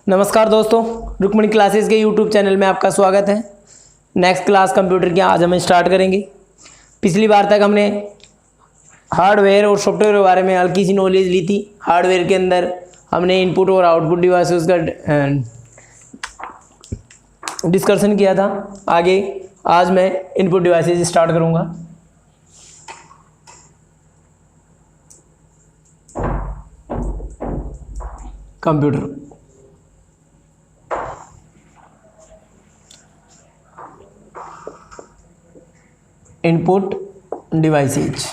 नमस्कार दोस्तों, रुक्मणी क्लासेस के यूट्यूब चैनल में आपका स्वागत है। नेक्स्ट क्लास कंप्यूटर की आज हम स्टार्ट करेंगे। पिछली बार तक हमने हार्डवेयर और सॉफ्टवेयर के बारे में हल्की सी नॉलेज ली थी। हार्डवेयर के अंदर हमने इनपुट और आउटपुट डिवाइसेस का डिस्कशन किया था। आगे आज मैं इनपुट डिवाइसेस स्टार्ट करूँगा। Computer input devices.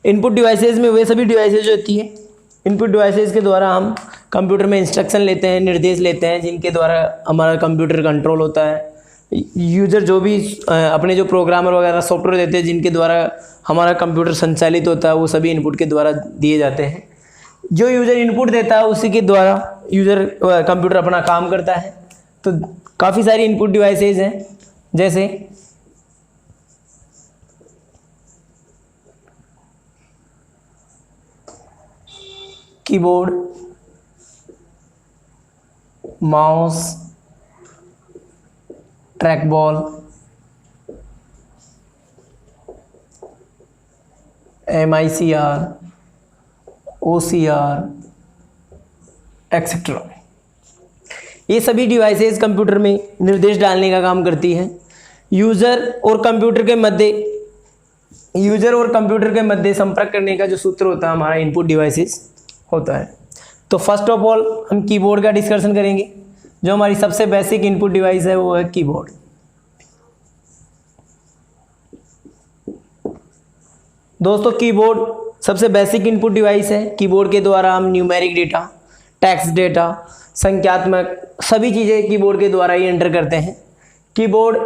Input devices में वे सभी डिवाइसेज होती है। इनपुट डिवाइसेज के द्वारा हम कंप्यूटर में इंस्ट्रक्शन लेते हैं, निर्देश लेते हैं, जिनके द्वारा हमारा कंप्यूटर कंट्रोल होता है। यूज़र जो भी अपने जो प्रोग्रामर वगैरह सॉफ्टवेयर देते हैं जिनके द्वारा हमारा कंप्यूटर संचालित होता है, वो सभी इनपुट के द्वारा दिए जाते हैं। जो यूज़र इनपुट देता है उसी के द्वारा यूज़र कंप्यूटर अपना काम करता है। तो काफ़ी सारी इनपुट डिवाइसेज हैं, जैसे keyboard, mouse, track ball, MICR, OCR etcetera. ये सभी डिवाइसेस कंप्यूटर में निर्देश डालने का काम करती है। यूज़र और कंप्यूटर के मध्य संपर्क करने का जो सूत्र होता है हमारा इनपुट डिवाइसेस होता है। तो फर्स्ट ऑफ ऑल हम कीबोर्ड का डिस्कशन करेंगे। जो हमारी सबसे बेसिक इनपुट डिवाइस है वो है कीबोर्ड। दोस्तों, कीबोर्ड सबसे बेसिक इनपुट डिवाइस है। कीबोर्ड के द्वारा हम न्यूमेरिक डेटा, टेक्स्ट डेटा, संख्यात्मक सभी चीज़ें कीबोर्ड के द्वारा ही एंटर करते हैं। कीबोर्ड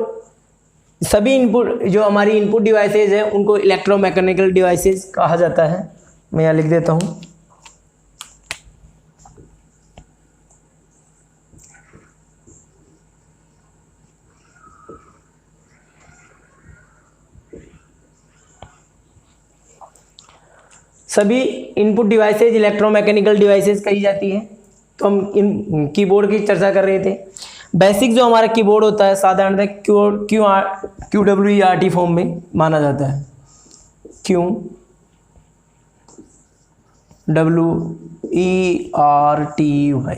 सभी इनपुट जो हमारी इनपुट डिवाइसेज हैं उनको इलेक्ट्रोमैकेनिकल डिवाइसेज कहा जाता है। मैं यहाँ लिख देता हूँ। सभी इनपुट डिवाइसेज इलेक्ट्रोमैकेनिकल डिवाइसेज कही जाती है। तो हम इन कीबोर्ड की चर्चा कर रहे थे। बेसिक जो हमारा कीबोर्ड होता है साधारणतः QWERT फॉर्म में माना जाता है। QWERTY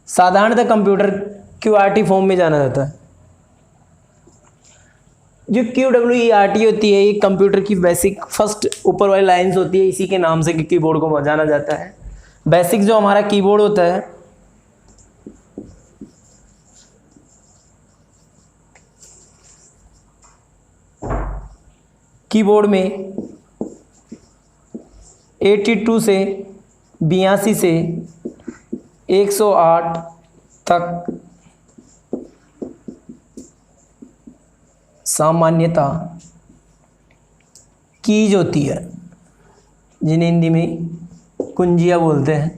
साधारणतः कंप्यूटर QWERT फॉर्म में जाना जाता है। जो QWERT होती है ये कंप्यूटर की बेसिक फर्स्ट ऊपर वाली लाइंस होती है, इसी के नाम से कीबोर्ड को जाना जाता है। बेसिक जो हमारा कीबोर्ड होता है कीबोर्ड में 82 से 82 से 108 तक सामान्यता कीज होती है, जिन्हें हिंदी में कुंजियाँ बोलते हैं।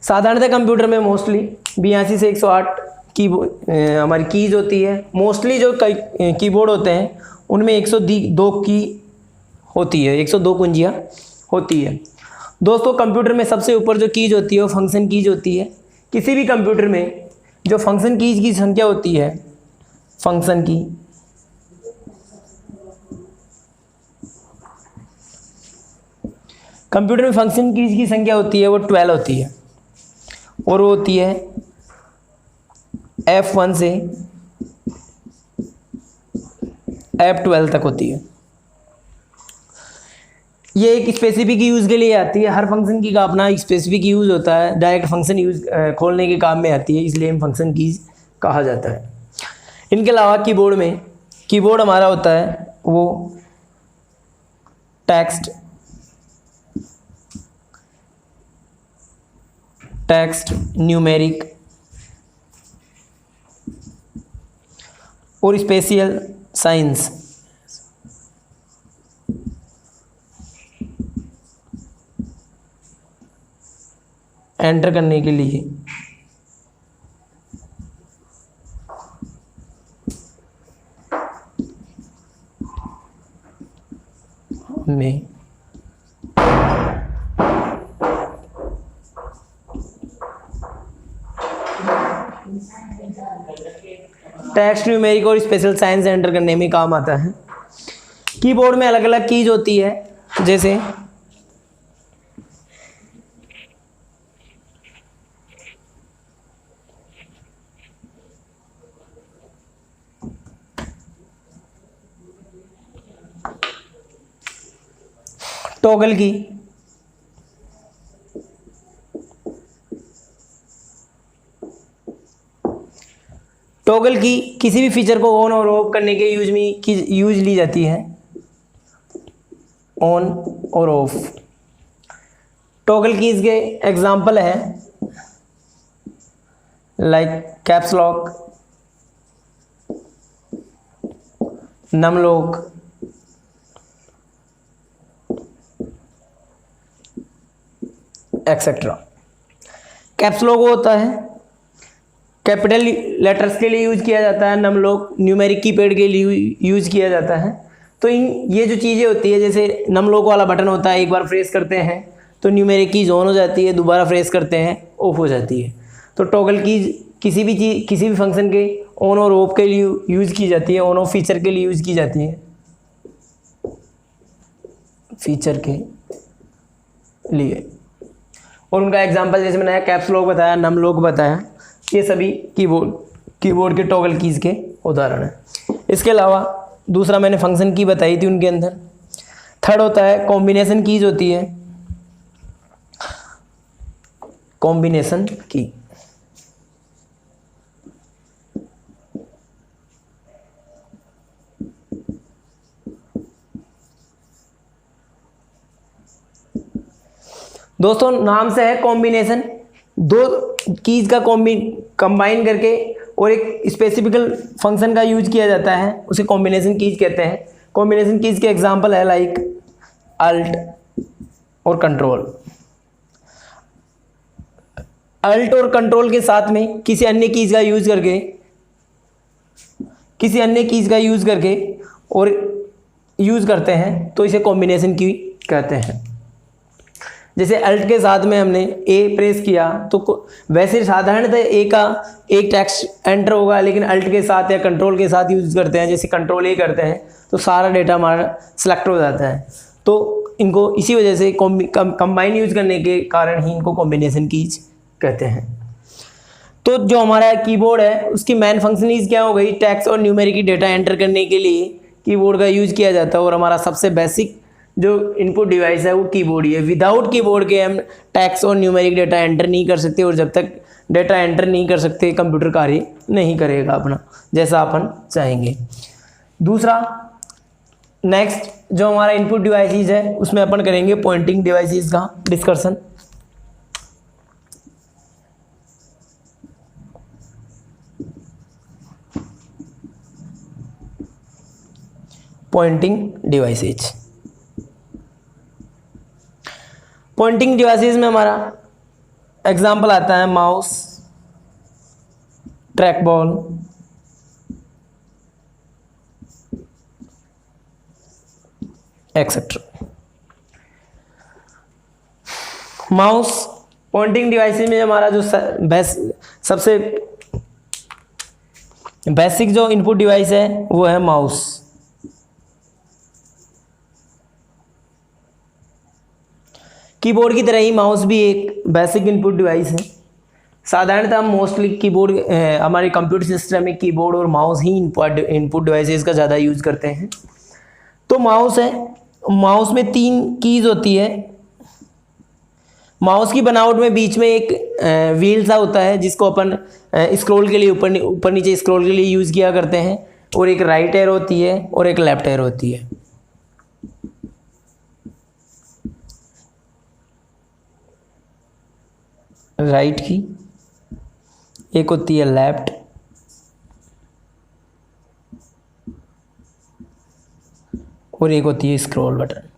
साधारणतः कंप्यूटर में मोस्टली 82 से 108 की हमारी कीज होती है। मोस्टली जो कीबोर्ड होते हैं उनमें 102 की होती है, 102 कुंजियाँ होती है। दोस्तों, कंप्यूटर में सबसे ऊपर जो कीज होती है वो फंक्शन कीज होती है। किसी भी कंप्यूटर में जो फंक्शन कीज की संख्या होती है, फंक्शन की कंप्यूटर में फंक्शन कीज की संख्या होती है वो 12 होती है, और वो होती है F1 से F12 तक होती है। ये एक स्पेसिफिक यूज़ के लिए आती है। हर फंक्शन की का अपना एक स्पेसिफिक यूज़ होता है। डायरेक्ट फंक्शन यूज़ खोलने के काम में आती है, इसलिए हम फंक्शन कीज कहा जाता है। इनके अलावा कीबोर्ड हमारा होता है वो टेक्स्ट, न्यूमेरिक, और स्पेशियल साइंस एंटर करने के लिए में टेक्स्ट, न्यूमेरिक और स्पेशल साइंस एंटर करने में काम आता है। कीबोर्ड में अलग अलग कीज होती है, जैसे टॉगल की, टॉगल की किसी भी फीचर को ऑन और ऑफ करने के यूज ली जाती है, ऑन और ऑफ। टॉगल कीज के एग्जांपल है like caps lock, num lock, etcetera. Caps lock होता है कैपिटल लेटर्स के लिए यूज किया जाता है, नम लॉक न्यूमेरिक कीपैड के लिए यूज किया जाता है। तो ये जो चीज़ें होती है, जैसे नम लॉक वाला बटन होता है, एक बार प्रेस करते हैं तो न्यूमेरिक कीज ऑन हो जाती है, दोबारा प्रेस करते हैं ऑफ हो जाती है। तो टॉगल कीज किसी भी फंक्शन के ऑन और ऑफ के लिए यूज की जाती है, ऑन ऑफ फीचर के लिए यूज की जाती है, फीचर के लिए। और उनका एग्जांपल जैसे मैंने कैप्स लॉक बताया, नम लॉक बताया, ये सभी कीबोर्ड के टॉगल कीज के उदाहरण हैं। इसके अलावा दूसरा मैंने फंक्शन की बताई थी, उनके अंदर थर्ड होता है कॉम्बिनेशन कीज होती है, कॉम्बिनेशन की। दोस्तों नाम से है कॉम्बिनेशन, दो कीज का कंबाइन करके और एक स्पेसिफिकल फंक्शन का यूज किया जाता है, उसे कॉम्बिनेशन कीज कहते हैं। कॉम्बिनेशन कीज के एग्जांपल है लाइक अल्ट और कंट्रोल। अल्ट और कंट्रोल के साथ में किसी अन्य कीज का यूज करके और यूज करते हैं तो इसे कॉम्बिनेशन की कहते हैं। जैसे अल्ट के साथ में हमने ए प्रेस किया तो वैसे साधारणतः ए का एक टेक्स्ट एंटर होगा, लेकिन अल्ट के साथ या कंट्रोल के साथ यूज करते हैं, जैसे कंट्रोल ए करते हैं तो सारा डेटा हमारा सिलेक्ट हो जाता है। तो इनको इसी वजह से कंबाइन यूज करने के कारण ही इनको कॉम्बिनेशन कीज कहते हैं। तो जो हमारा कीबोर्ड है उसकी मेन फंक्शनलिटीज क्या हो गई, टेक्स्ट और न्यूमेरिक डेटा एंटर करने के लिए कीबोर्ड का यूज किया जाता है। और हमारा सबसे बेसिक जो इनपुट डिवाइस है वो कीबोर्ड ही है। विदाउट कीबोर्ड के हम टेक्स्ट और न्यूमेरिक डेटा एंटर नहीं कर सकते, और जब तक डेटा एंटर नहीं कर सकते कंप्यूटर कार्य नहीं करेगा अपना जैसा अपन चाहेंगे। दूसरा नेक्स्ट जो हमारा इनपुट डिवाइसेस है उसमें अपन करेंगे पॉइंटिंग डिवाइसेस का डिस्कशन। पॉइंटिंग डिवाइसेस में हमारा एग्जाम्पल आता है mouse, track ball, etcetera. Mouse pointing devices में हमारा जो सबसे बेसिक जो इनपुट डिवाइस है वो है माउस। कीबोर्ड की तरह ही माउस भी एक बेसिक इनपुट डिवाइस है। साधारणतः हम मोस्टली कीबोर्ड हमारे कंप्यूटर सिस्टम में कीबोर्ड और माउस ही इनपुट डिवाइसेस का ज़्यादा यूज़ करते हैं। तो माउस है, माउस में 3 कीज होती है। माउस की बनावट में बीच में एक व्हील सा होता है जिसको अपन स्क्रॉल के लिए ऊपर नीचे स्क्रॉल के लिए यूज़ किया करते हैं, और एक राइट एरो होती है और एक लेफ्ट एरो होती है। राइट की एक होती है लेफ्ट और एक होती है स्क्रॉल बटन।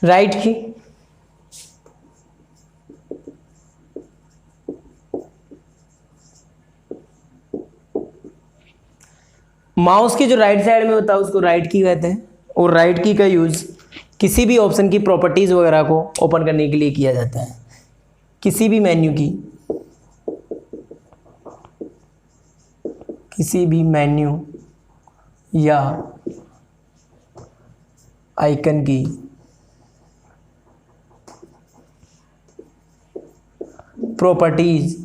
राइट की माउस की जो राइट साइड में होता है उसको राइट की कहते हैं, और राइट की का यूज किसी भी ऑप्शन की प्रॉपर्टीज वगैरह को ओपन करने के लिए किया जाता है। किसी भी मेन्यू की, किसी भी मेन्यू या आइकन की प्रॉपर्टीज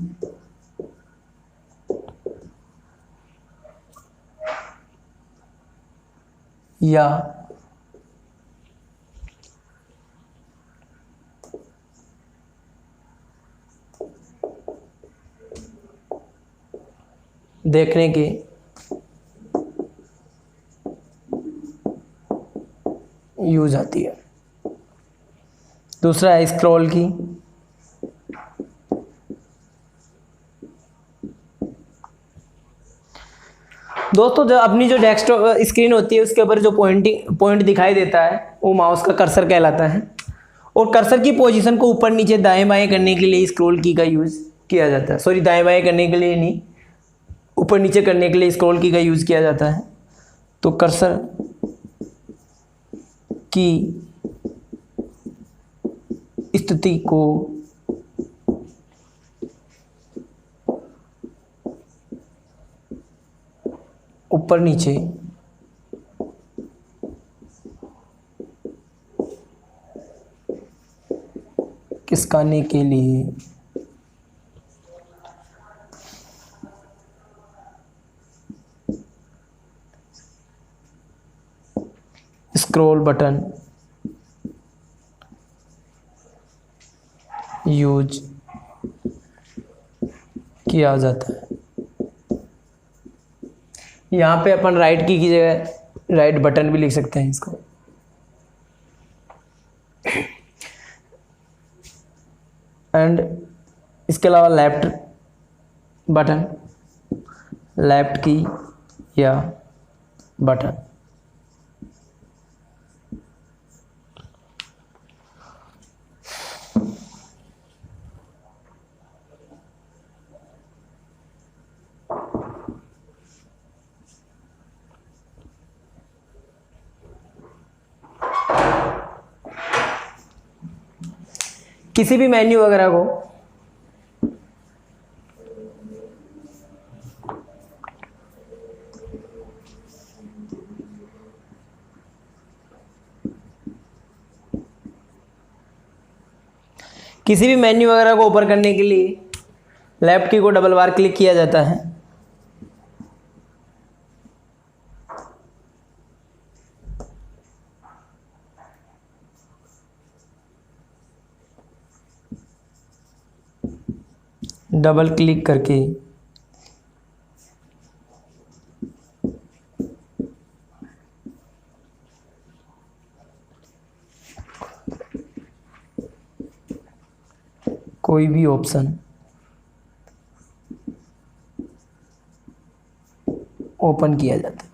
या देखने के यूज आती है। दूसरा है स्क्रॉल की। दोस्तों जो अपनी जो डेस्कटॉप स्क्रीन होती है उसके ऊपर जो पॉइंट दिखाई देता है वो माउस का कर्सर कहलाता है, और कर्सर की पोजीशन को ऊपर नीचे दाएं बाएं करने के लिए स्क्रॉल की का यूज़ किया जाता है। सॉरी, दाएं बाएं करने के लिए नहीं, ऊपर नीचे करने के लिए स्क्रॉल की का यूज़ किया जाता है। तो कर्सर की स्थिति को ऊपर नीचे खिसकाने के लिए स्क्रॉल बटन यूज किया जाता है। यहाँ पे अपन राइट की जगह राइट बटन भी लिख सकते हैं इसको। एंड इसके अलावा लेफ्ट बटन, लेफ्ट की या बटन। किसी भी मेन्यू वगैरह को ओपन करने के लिए लेफ्ट की को डबल बार क्लिक किया जाता है। डबल क्लिक करके कोई भी ऑप्शन ओपन किया जाता है।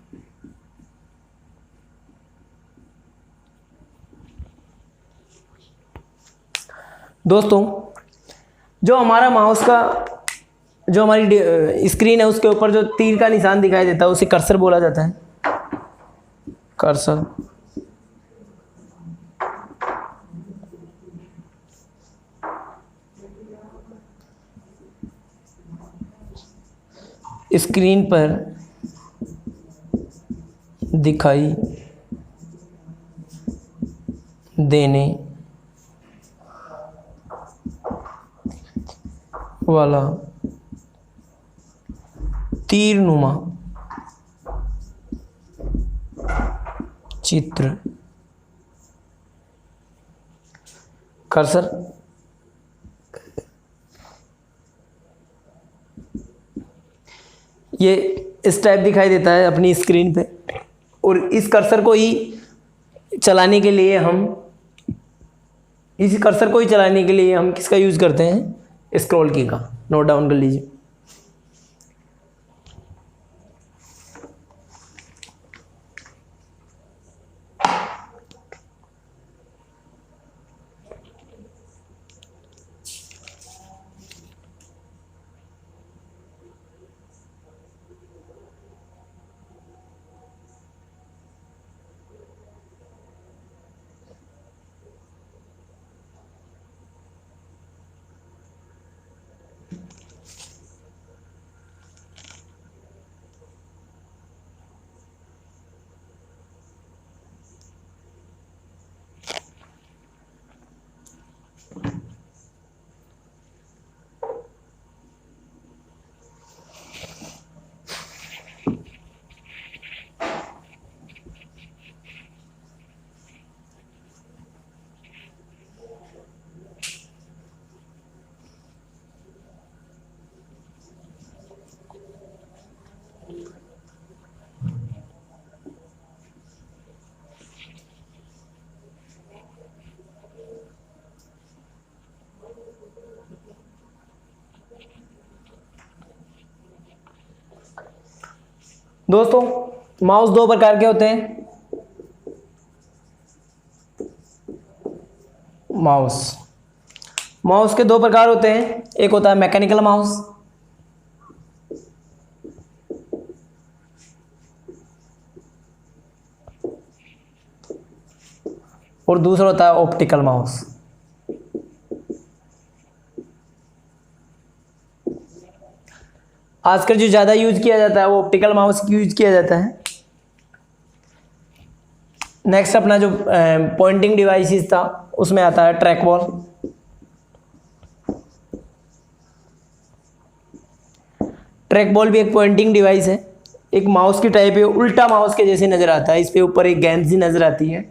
दोस्तों जो हमारा माउस का जो हमारी स्क्रीन है उसके ऊपर जो तीर का निशान दिखाई देता है उसे कर्सर बोला जाता है। कर्सर स्क्रीन पर दिखाई देने वाला तीरनुमा चित्र कर्सर ये इस टाइप दिखाई देता है अपनी स्क्रीन पे। और इस कर्सर को ही चलाने के लिए हम किसका यूज़ करते हैं? स्क्रॉल की का। नोट डाउन कर लीजिए। दोस्तों, माउस दो प्रकार के होते हैं। माउस के दो प्रकार होते हैं। एक होता है मैकेनिकल माउस और दूसरा होता है ऑप्टिकल माउस। आजकल जो ज़्यादा यूज किया जाता है वो ऑप्टिकल माउस यूज किया जाता है। नेक्स्ट अपना जो पॉइंटिंग डिवाइसेस था उसमें आता है ट्रैक बॉल। ट्रैक बॉल भी एक पॉइंटिंग डिवाइस है, एक माउस की टाइप है, उल्टा माउस के जैसे नज़र आता है। इस पे ऊपर एक गेंद सी नज़र आती है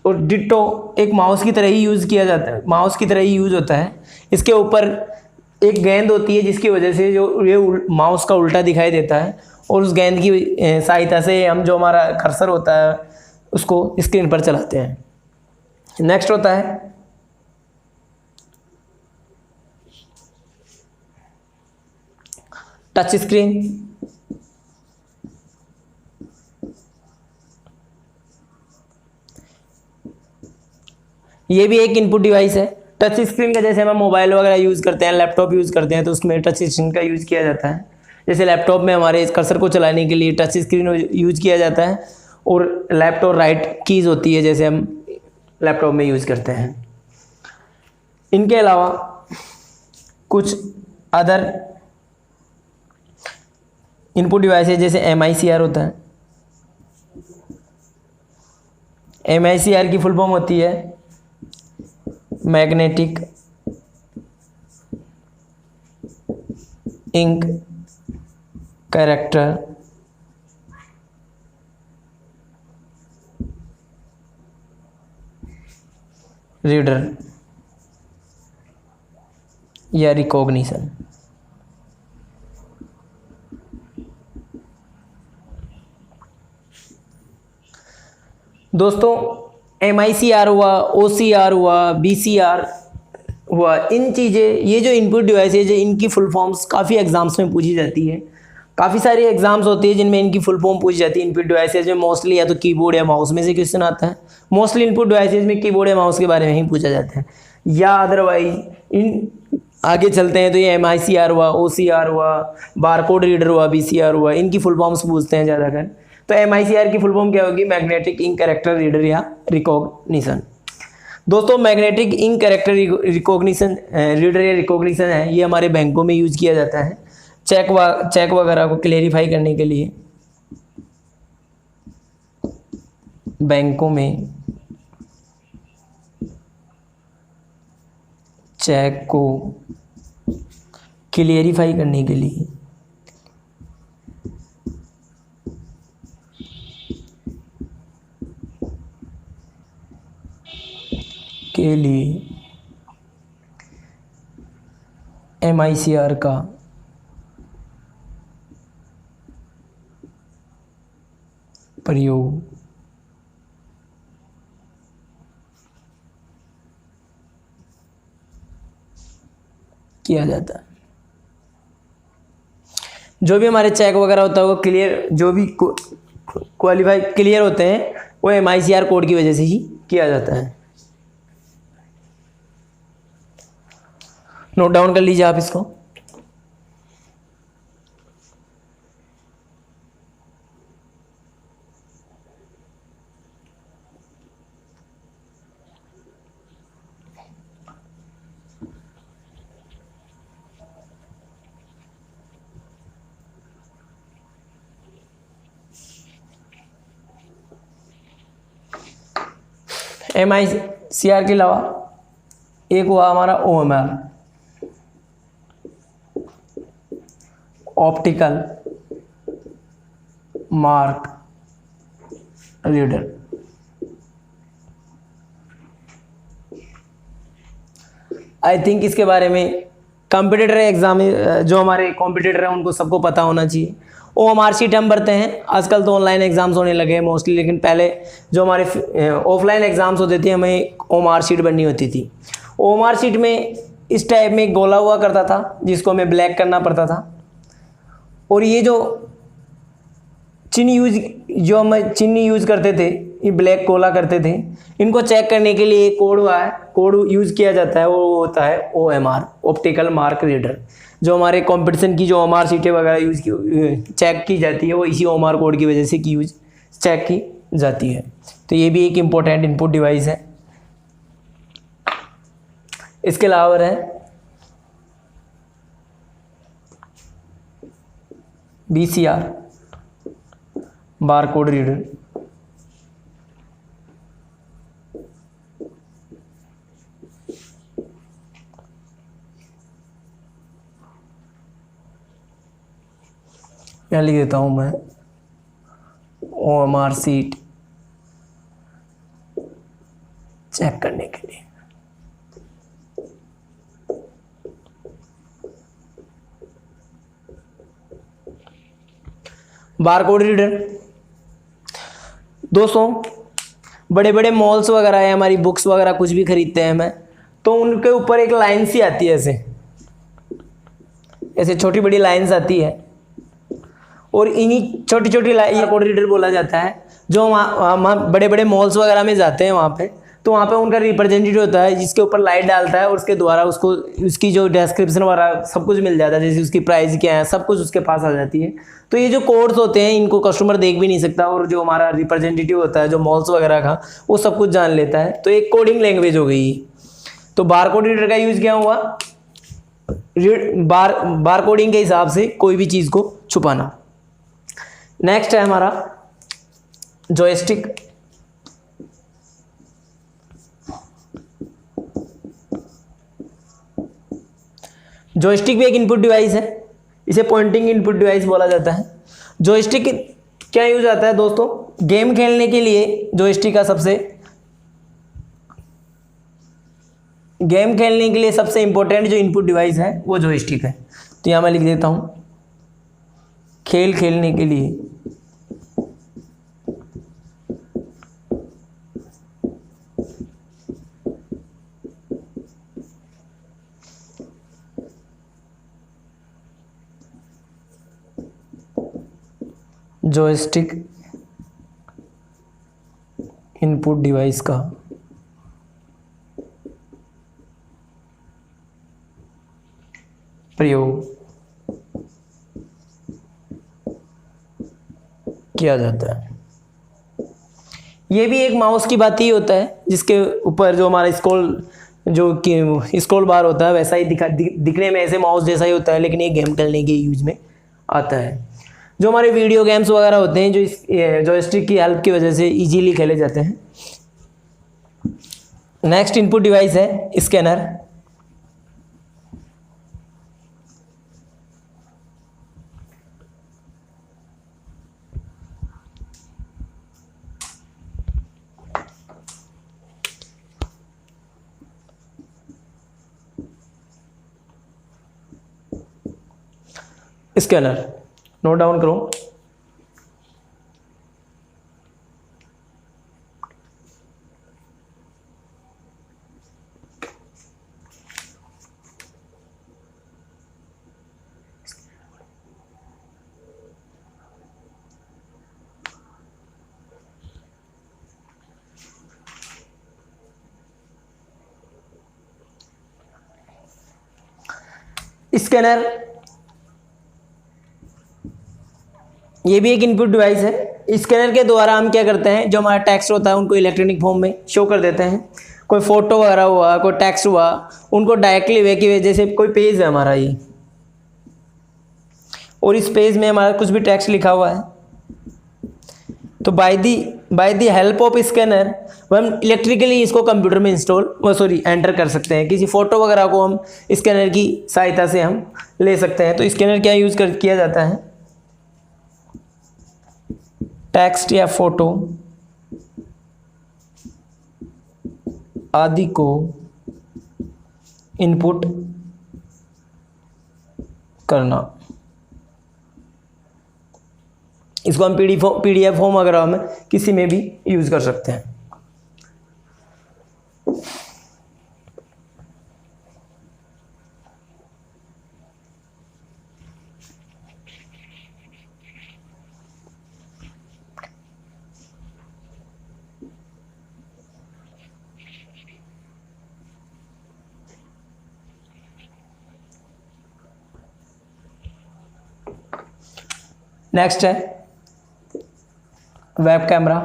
और डिट्टो एक माउस की तरह ही यूज़ किया जाता है, माउस की तरह ही यूज़ होता है। इसके ऊपर एक गेंद होती है जिसकी वजह से जो ये माउस का उल्टा दिखाई देता है और उस गेंद की सहायता से हम जो हमारा कर्सर होता है उसको स्क्रीन पर चलाते हैं। नेक्स्ट होता है टच स्क्रीन। ये भी एक इनपुट डिवाइस है। टच स्क्रीन का जैसे हम मोबाइल वगैरह यूज़ करते हैं, लैपटॉप यूज़ करते हैं, तो उसमें टच स्क्रीन का यूज़ किया जाता है। जैसे लैपटॉप में हमारे इस कर्सर को चलाने के लिए टच स्क्रीन यूज़ किया जाता है और लेफ्ट और राइट कीज़ होती है जैसे हम लैपटॉप में यूज़ करते हैं। इनके अलावा कुछ अदर इनपुट डिवाइसेज जैसे MICR होता है। MICR की फुल फॉर्म होती है मैग्नेटिक इंक कैरेक्टर रीडर या रिकॉग्निशन। दोस्तों, MICR हुआ, OCR हुआ, BCR हुआ, इन चीज़ें, ये जो इनपुट डिवाइसेज है इनकी फुल फॉर्म्स काफ़ी एग्जाम्स में पूछी जाती है। काफ़ी सारे एग्जाम्स होते हैं जिनमें इनकी फुल फॉर्म पूछी जाती है। इनपुट डिवाइसेज में मोस्टली या तो कीबोर्ड या माउस में से क्वेश्चन आता है। मोस्टली इनपुट डिवाइसेज में कीबोर्ड या माउस के बारे में ही पूछा जाता है, या अदरवाइज इन आगे चलते हैं तो ये MICR हुआ, OCR हुआ, बारकोड रीडर हुआ, BCR हुआ, इनकी फुल फॉर्म्स पूछते हैं ज़्यादातर। तो MICR की फुल फॉर्म क्या होगी? मैग्नेटिक इंक कैरेक्टर रीडर या रिकॉग्निशन। दोस्तों, magnetic ink character recognition reader या रिकॉग्निशन है, ये हमारे बैंकों में यूज़ किया जाता है चेक वगैरह को क्लेरिफाई करने के लिए। बैंकों में चेक को क्लेरिफाई करने के लिए MICR का प्रयोग किया जाता है। जो भी हमारे चेक वगैरह होता है वो क्लियर, जो भी क्वालिफाई क्लियर होते हैं वो MICR कोड की वजह से ही किया जाता है। नोट डाउन कर लीजिए आप इसको। MICR के अलावा एक हुआ हमारा OMR, optical mark reader. I think इसके बारे में कॉम्पिटिटर एग्जाम जो हमारे कॉम्पिटिटर हैं उनको सबको पता होना चाहिए। OMR शीट हम भरते हैं, आजकल तो ऑनलाइन एग्जाम्स होने लगे हैं मोस्टली, लेकिन पहले जो हमारे ऑफलाइन एग्जाम्स होते थे हमें OMR शीट भरनी होती थी। OMR शीट में इस टाइप में एक गोला हुआ करता था जिसको हमें ब्लैक करना पड़ता था, और ये जो चिन्ह यूज़ करते थे, ये ब्लैक गोला करते थे, इनको चेक करने के लिए कोड हुआ है, कोड यूज़ किया जाता है, वो होता है OMR, ऑप्टिकल मार्क रीडर। जो हमारे कंपटीशन की जो OMR शीटें वगैरह चेक की जाती है वो इसी OMR कोड की वजह से चेक की जाती है। तो ये भी एक इम्पोर्टेंट इनपुट डिवाइस है। इसके अलावा है BCR, बार कोड रीडर। यहाँ लिख देता हूँ मैं OMR शीट चेक करने के लिए। बारकोड रीडर दोस्तों, बड़े बड़े मॉल्स वगैरह है, हमारी बुक्स वगैरह कुछ भी खरीदते हैं मैं, तो उनके ऊपर एक लाइन सी आती है, ऐसे ऐसे छोटी बड़ी लाइंस आती है, और इन्हीं छोटी छोटी लाइन कोड रीडर बोला जाता है। जो वहाँ बड़े बड़े मॉल्स वगैरह में जाते हैं वहाँ पे, तो वहाँ पे उनका रिप्रेजेंटेटिव होता है जिसके ऊपर लाइट डालता है और उसके द्वारा उसको उसकी जो डिस्क्रिप्शन वगैरह सब कुछ मिल जाता है, जैसे उसकी प्राइस क्या है सब कुछ उसके पास आ जाती है। तो ये जो कोड्स होते हैं इनको कस्टमर देख भी नहीं सकता, और जो हमारा रिप्रेजेंटेटिव होता है जो मॉल्स वगैरह का, वो सब कुछ जान लेता है। तो एक कोडिंग लैंग्वेज हो गई। तो बारकोड रीडर का यूज़ क्या हुआ, बार कोडिंग के हिसाब से कोई भी चीज़ को छुपाना। नेक्स्ट है हमारा जॉयस्टिक। जॉयस्टिक भी एक इनपुट डिवाइस है, इसे पॉइंटिंग इनपुट डिवाइस बोला जाता है। जॉयस्टिक क्या यूज आता है दोस्तों, गेम खेलने के लिए जॉयस्टिक का सबसे इंपॉर्टेंट जो इनपुट डिवाइस है वो जॉयस्टिक है। तो यहां मैं लिख देता हूं खेल खेलने के लिए जॉयस्टिक इनपुट डिवाइस का प्रयोग किया जाता है। ये भी एक माउस की बात ही होता है, जिसके ऊपर जो हमारा स्क्रॉल बार होता है वैसा ही दिखने में ऐसे माउस जैसा ही होता है, लेकिन ये गेम खेलने के यूज में आता है। जो हमारे वीडियो गेम्स वगैरह होते हैं जो इस जॉयस्टिक की हेल्प की वजह से इजीली खेले जाते हैं। नेक्स्ट इनपुट डिवाइस है स्कैनर। स्कैनर नोट डाउन करो। स्कैनर, ये भी एक इनपुट डिवाइस है। स्कैनर के द्वारा हम क्या करते हैं, जो हमारा टेक्स्ट होता है उनको इलेक्ट्रॉनिक फॉर्म में शो कर देते हैं। कोई फोटो वगैरह हुआ, कोई टेक्स्ट हुआ, उनको डायरेक्टली वे की वजह से, कोई पेज है हमारा ये, और इस पेज में हमारा कुछ भी टेक्स्ट लिखा हुआ है, तो by the help of scanner हम इलेक्ट्रिकली इसको कंप्यूटर में एंटर कर सकते हैं। किसी फोटो वगैरह को हम स्कैनर की सहायता से हम ले सकते हैं। तो स्कैनर क्या किया जाता है, टेक्स्ट या फोटो आदि को इनपुट करना। इसको हम पीडीएफ फॉर्म वगैरह में किसी में भी यूज कर सकते हैं। नेक्स्ट है वेब कैमरा।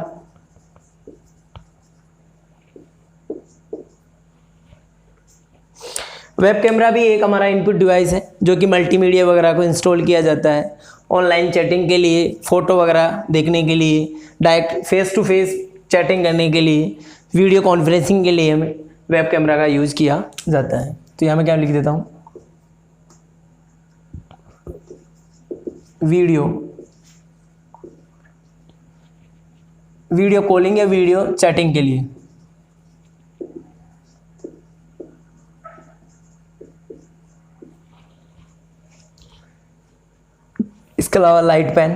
वेब कैमरा भी एक हमारा इनपुट डिवाइस है, जो कि मल्टीमीडिया वगैरह को इंस्टॉल किया जाता है ऑनलाइन चैटिंग के लिए, फ़ोटो वगैरह देखने के लिए, direct face to face chatting करने के लिए, वीडियो कॉन्फ्रेंसिंग के लिए हमें वेब कैमरा का यूज़ किया जाता है। तो यहाँ मैं क्या लिख देता हूँ, वीडियो कॉलिंग या वीडियो चैटिंग के लिए। इसके अलावा लाइट पेन,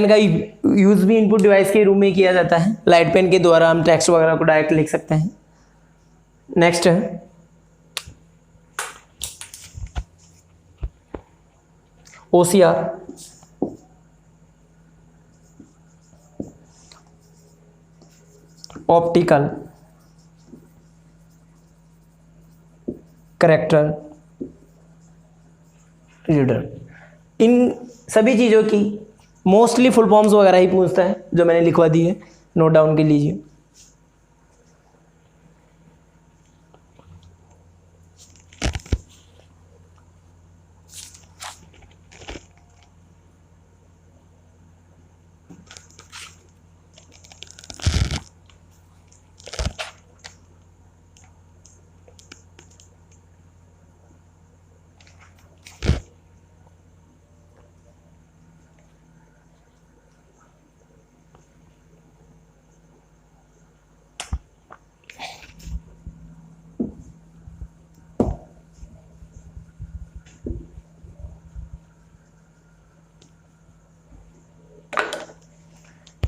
का यूज़ भी इनपुट डिवाइस के रूम में किया जाता है। लाइट पेन के द्वारा हम टेक्स्ट वगैरह को डायरेक्ट लिख सकते हैं। नेक्स्ट है OCR, ऑप्टिकल कैरेक्टर रीडर। इन सभी चीज़ों की मोस्टली फुल फॉर्म्स वगैरह ही पूछता है, जो मैंने लिखवा दी है, नोट डाउन कर लीजिए।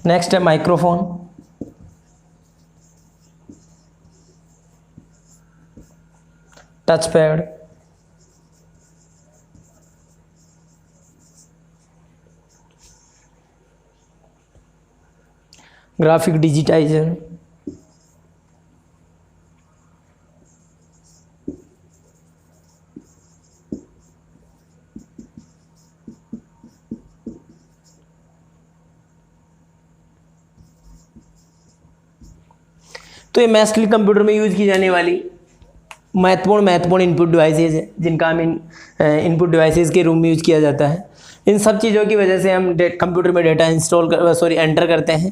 नेक्स्ट है microphone, touch pad, graphic digitiser, तो ये मोस्टली कंप्यूटर में यूज़ की जाने वाली महत्वपूर्ण इनपुट डिवाइसेज है, जिनका हम इनपुट डिवाइसेज के रूम में यूज़ किया जाता है। इन सब चीज़ों की वजह से हम कंप्यूटर में डेटा एंटर करते हैं।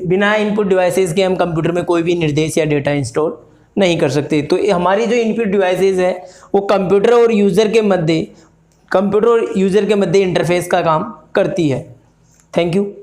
बिना इनपुट डिवाइसेज के हम कंप्यूटर में कोई भी निर्देश या डेटा इंस्टॉल नहीं कर सकते। तो हमारी जो इनपुट डिवाइसेज है वो कंप्यूटर और यूज़र के मध्य इंटरफेस का काम करती है। Thank you.